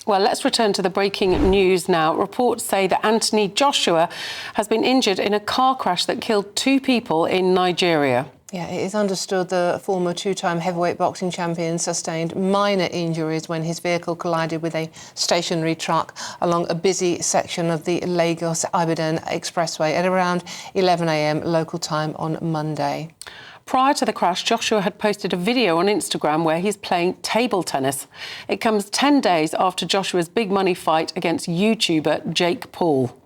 Well, let's return to the breaking news now. Reports say that Anthony Joshua has been injured in a car crash that killed 2 people in Nigeria. Yeah, it is understood the former 2-time heavyweight boxing champion sustained minor injuries when his vehicle collided with a stationary truck along a busy section of the Lagos-Ibadan expressway at around 11 a.m. local time on Monday. Prior to the crash, Joshua had posted a video on Instagram where he's playing table tennis. It comes 10 days after Joshua's big money fight against YouTuber Jake Paul.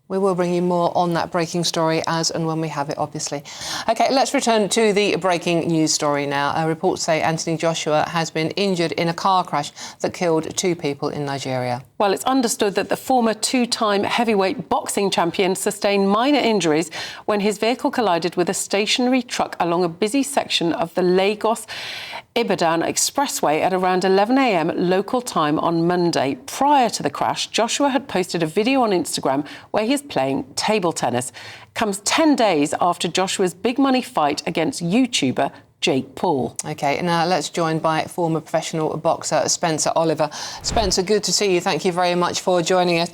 We will bring you more on that breaking story as and when we have it, obviously. OK, let's return to the breaking news story now. Reports say Anthony Joshua has been injured in a car crash that killed 2 people in Nigeria. Well, it's understood that the former 2-time heavyweight boxing champion sustained minor injuries when his vehicle collided with a stationary truck along a busy section of the Lagos-Ibadan expressway at around 11 a.m. local time on Monday. Prior to the crash, Joshua had posted a video on Instagram where he is playing table tennis. It comes 10 days after Joshua's big money fight against YouTuber Jake Paul. OK, now let's join by former professional boxer Spencer Oliver. Spencer, good to see you. Thank you very much for joining us.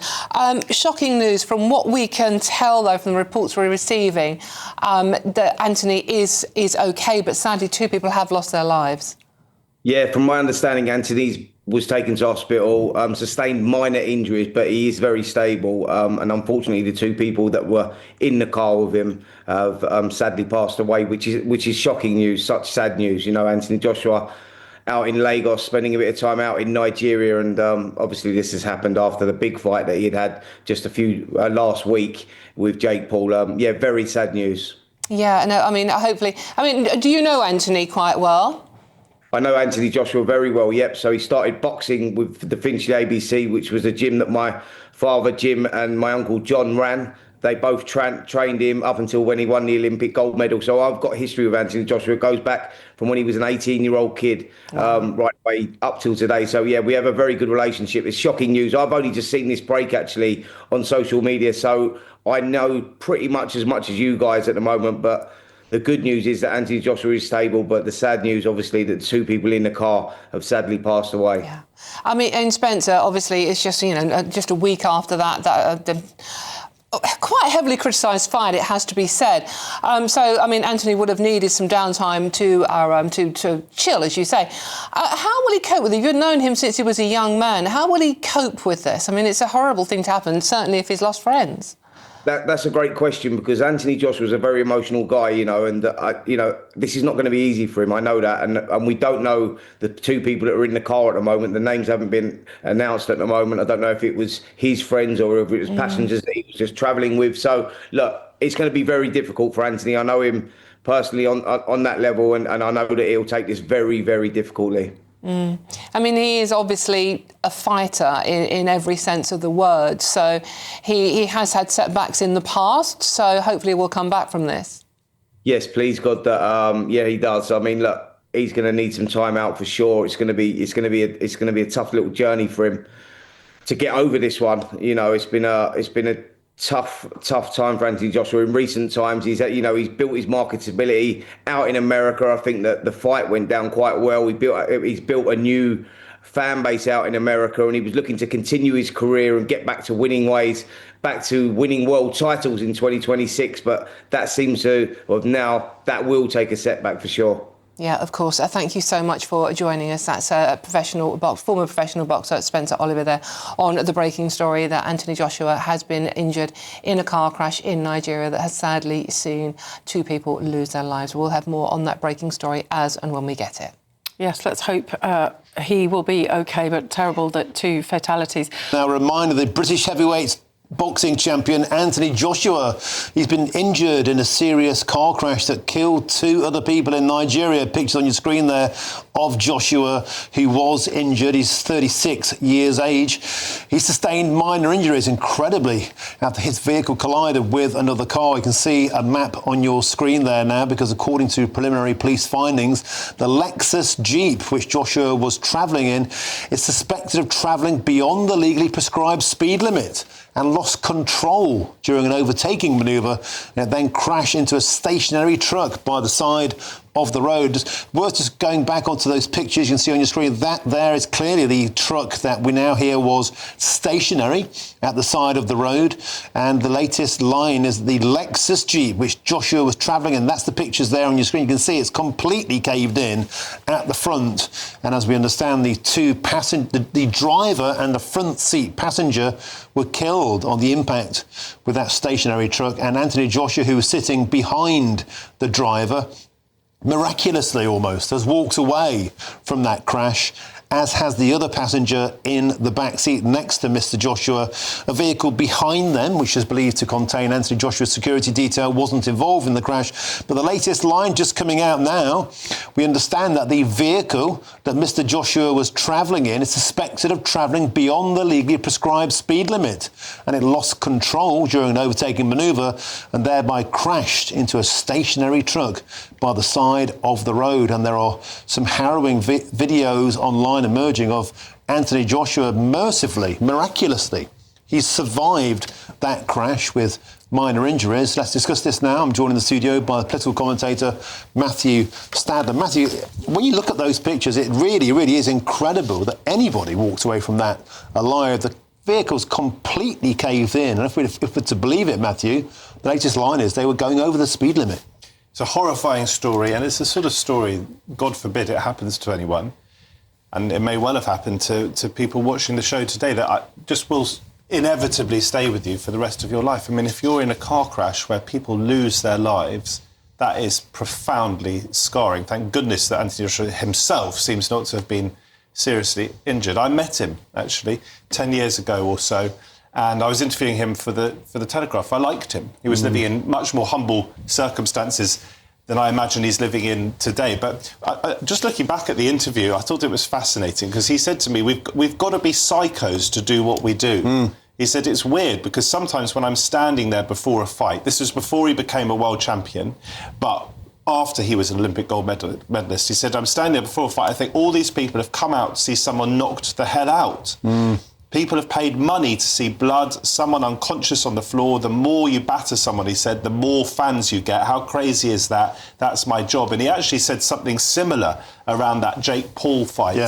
Shocking news from what we can tell, though, from the reports we're receiving, that Anthony is OK, but sadly 2 people have lost their lives. Yeah, from my understanding, Anthony was taken to hospital, sustained minor injuries, but he is very stable. And unfortunately, the 2 people that were in the car with him have sadly passed away, which is shocking news, such sad news. You know, Anthony Joshua out in Lagos, spending a bit of time out in Nigeria. And obviously this has happened after the big fight that he had just a few last week with Jake Paul. Yeah, very sad news. Yeah, no, I mean, hopefully. I mean, do you know Anthony quite well? I know Anthony Joshua very well, yep. So he started boxing with the Finchley ABC, which was a gym that my father, Jim, and my uncle, John, ran. They both trained him up until when he won the Olympic gold medal. So I've got a history with Anthony Joshua. It goes back from when he was an 18-year-old kid, right away up till today. So, yeah, we have a very good relationship. It's shocking news. I've only just seen this break, actually, on social media. So I know pretty much as you guys at the moment, but the good news is that Anthony Joshua is stable, but the sad news, obviously, that 2 people in the car have sadly passed away. Yeah, I mean, and Spencer, obviously, it's just, you know, just a week after that the quite heavily criticised fight, it has to be said. So, I mean, Anthony would have needed some downtime to chill, as you say. How will he cope with it? You've known him since he was a young man. How will he cope with this? I mean, it's a horrible thing to happen, certainly if he's lost friends. That's a great question, because Anthony Joshua is a very emotional guy, you know, and, you know, this is not going to be easy for him. I know that. And we don't know the 2 people that are in the car at the moment. The names haven't been announced at the moment. I don't know if it was his friends or if it was passengers that he was just travelling with. So, look, it's going to be very difficult for Anthony. I know him personally on that level, and I know that he'll take this very, very difficultly. I mean, he is obviously a fighter in every sense of the word. So he has had setbacks in the past. So hopefully we'll come back from this. Yes, please God that yeah, he does. I mean, look, he's going to need some time out for sure. It's going to be a tough little journey for him to get over this one. You know, it's been a tough time for Anthony Joshua in recent times. He's built his marketability out in America. I think that the fight went down quite well. He's built a new fan base out in America, and he was looking to continue his career and get back to winning ways, back to winning world titles in 2026. But that seems to, well, now that will take a setback for sure. Yeah, of course. Thank you so much for joining us. That's former professional boxer Spencer Oliver there on the breaking story that Anthony Joshua has been injured in a car crash in Nigeria that has sadly seen 2 people lose their lives. We'll have more on that breaking story as and when we get it. Yes, let's hope he will be OK, but terrible that 2 fatalities. Now, a reminder, the British heavyweight boxing champion Anthony Joshua, he's been injured in a serious car crash that killed 2 other people in Nigeria. Pictures on your screen there of Joshua, who was injured. He's 36 years age. He sustained minor injuries, incredibly, after his vehicle collided with another car. You can see a map on your screen there now, because according to preliminary police findings, the Lexus Jeep, which Joshua was travelling in, is suspected of travelling beyond the legally prescribed speed limit and lost control during an overtaking manoeuvre, and it then crashed into a stationary truck by the side of the road. Worth just going back onto those pictures you can see on your screen. That there is clearly the truck that we now hear was stationary at the side of the road. And the latest line is the Lexus Jeep, which Joshua was travelling in. That's the pictures there on your screen. You can see it's completely caved in at the front. And as we understand, the driver and the front seat passenger were killed on the impact with that stationary truck. And Anthony Joshua, who was sitting behind the driver, miraculously almost, has walked away from that crash, as has the other passenger in the back seat next to Mr. Joshua. A vehicle behind them, which is believed to contain Anthony Joshua's security detail, wasn't involved in the crash. But the latest line just coming out now, we understand that the vehicle that Mr. Joshua was travelling in is suspected of travelling beyond the legally prescribed speed limit. And it lost control during an overtaking manoeuvre and thereby crashed into a stationary truck by the side of the road. And there are some harrowing videos online emerging of Anthony Joshua mercifully, miraculously. He's survived that crash with minor injuries. Let's discuss this now. I'm joined in the studio by the political commentator Matthew Stadler. Matthew, when you look at those pictures, it really, really is incredible that anybody walks away from that alive. The vehicle's completely caved in. And if we're to believe it, Matthew, the latest line is they were going over the speed limit. It's a horrifying story, and it's the sort of story, God forbid it happens to anyone, and it may well have happened to people watching the show today, that just will inevitably stay with you for the rest of your life. I mean, if you're in a car crash where people lose their lives, that is profoundly scarring. Thank goodness that Anthony Joshua himself seems not to have been seriously injured. I met him, actually, 10 years ago or so, and I was interviewing him for the Telegraph. I liked him. He was living in much more humble circumstances than I imagine he's living in today. But just looking back at the interview, I thought it was fascinating because he said to me, we've got to be psychos to do what we do. He said, it's weird because sometimes when I'm standing there before a fight, this was before he became a world champion, but after he was an Olympic gold medalist, he said, I'm standing there before a fight, I think all these people have come out to see someone knocked the hell out. People have paid money to see blood, someone unconscious on the floor. The more you batter someone, he said, the more fans you get. How crazy is that? That's my job. And he actually said something similar around that Jake Paul fight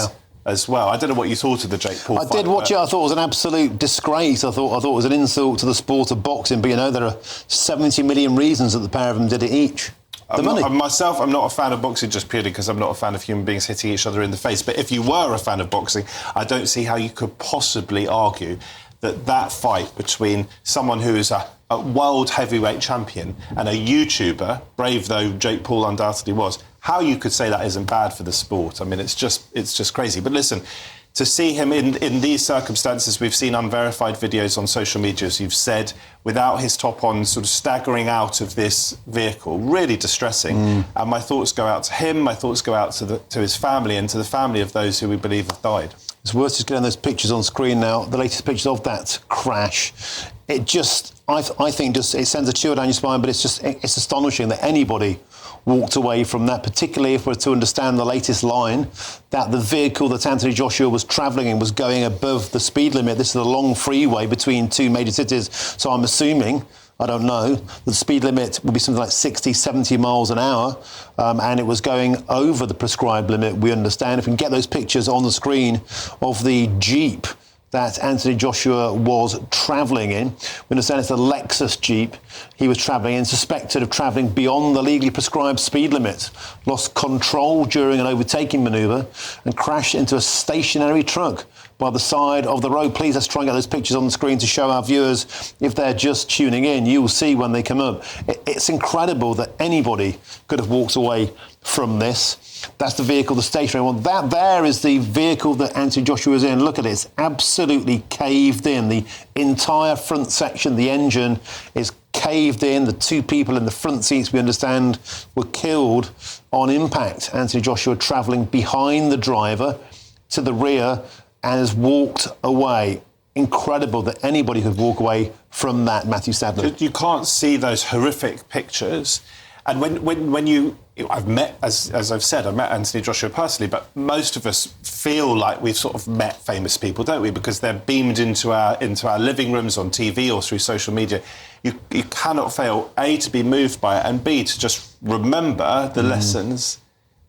as well. I don't know what you thought of the Jake Paul fight. I did watch it. I thought it was an absolute disgrace. I thought it was an insult to the sport of boxing. But, you know, there are 70 million reasons that the pair of them did it each. I'm not a fan of boxing just purely because I'm not a fan of human beings hitting each other in the face. But if you were a fan of boxing, I don't see how you could possibly argue that fight between someone who is a world heavyweight champion and a YouTuber, brave though Jake Paul undoubtedly was, how you could say that isn't bad for the sport. I mean, it's just crazy. But listen, to see him in these circumstances, we've seen unverified videos on social media, as you've said, without his top on, sort of staggering out of this vehicle, really distressing. And my thoughts go out to him, my thoughts go out to his family and to the family of those who we believe have died. It's worth just getting those pictures on screen now, the latest pictures of that crash. It just, I think, it sends a chill down your spine, but it's astonishing that anybody walked away from that, particularly if we're to understand the latest line, that the vehicle that Anthony Joshua was travelling in was going above the speed limit. This is a long freeway between two major cities, so I'm assuming, I don't know, the speed limit will be something like 60, 70 miles an hour, and it was going over the prescribed limit, we understand. If we can get those pictures on the screen of the Jeep that Anthony Joshua was travelling in. We understand it's a Lexus Jeep he was travelling in, suspected of travelling beyond the legally prescribed speed limit, lost control during an overtaking manoeuvre and crashed into a stationary truck by the side of the road. Please, let's try and get those pictures on the screen to show our viewers, if they're just tuning in, you will see when they come up. It's incredible that anybody could have walked away from this. That's the vehicle, the stationary one. That there is the vehicle that Anthony Joshua was in. Look at it, it's absolutely caved in. The entire front section, the engine is caved in. The two people in the front seats, we understand, were killed on impact. Anthony Joshua travelling behind the driver to the rear and has walked away. Incredible that anybody could walk away from that, Matthew Stadler. You can't see those horrific pictures. And when I've met, as I've said, I met Anthony Joshua personally, but most of us feel like we've sort of met famous people, don't we? Because they're beamed into our living rooms on TV or through social media. You cannot fail, A, to be moved by it, and B, to just remember the lessons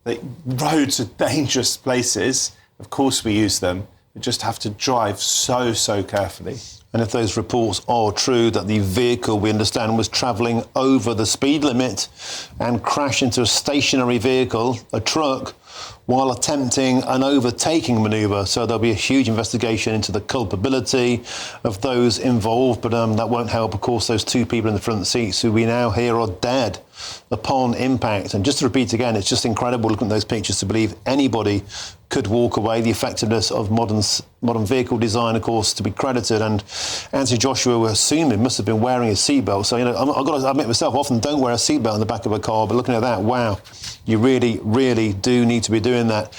that roads are dangerous places. Of course we use them. We just have to drive so carefully. And if those reports are true, that the vehicle, we understand, was travelling over the speed limit and crashed into a stationary vehicle, a truck, while attempting an overtaking manoeuvre. So there'll be a huge investigation into the culpability of those involved. But that won't help, of course, those two people in the front seats who we now hear are dead upon impact. And just to repeat again, it's just incredible looking at those pictures to believe anybody could walk away. The effectiveness of modern vehicle design, of course, to be credited. And Anthony Joshua, we're assuming, must have been wearing a seatbelt. So, I've got to admit myself, often don't wear a seatbelt in the back of a car. But looking at that, wow, you really do need to be doing that.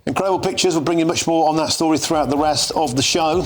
Incredible pictures. We'll bring you much more on that story throughout the rest of the show.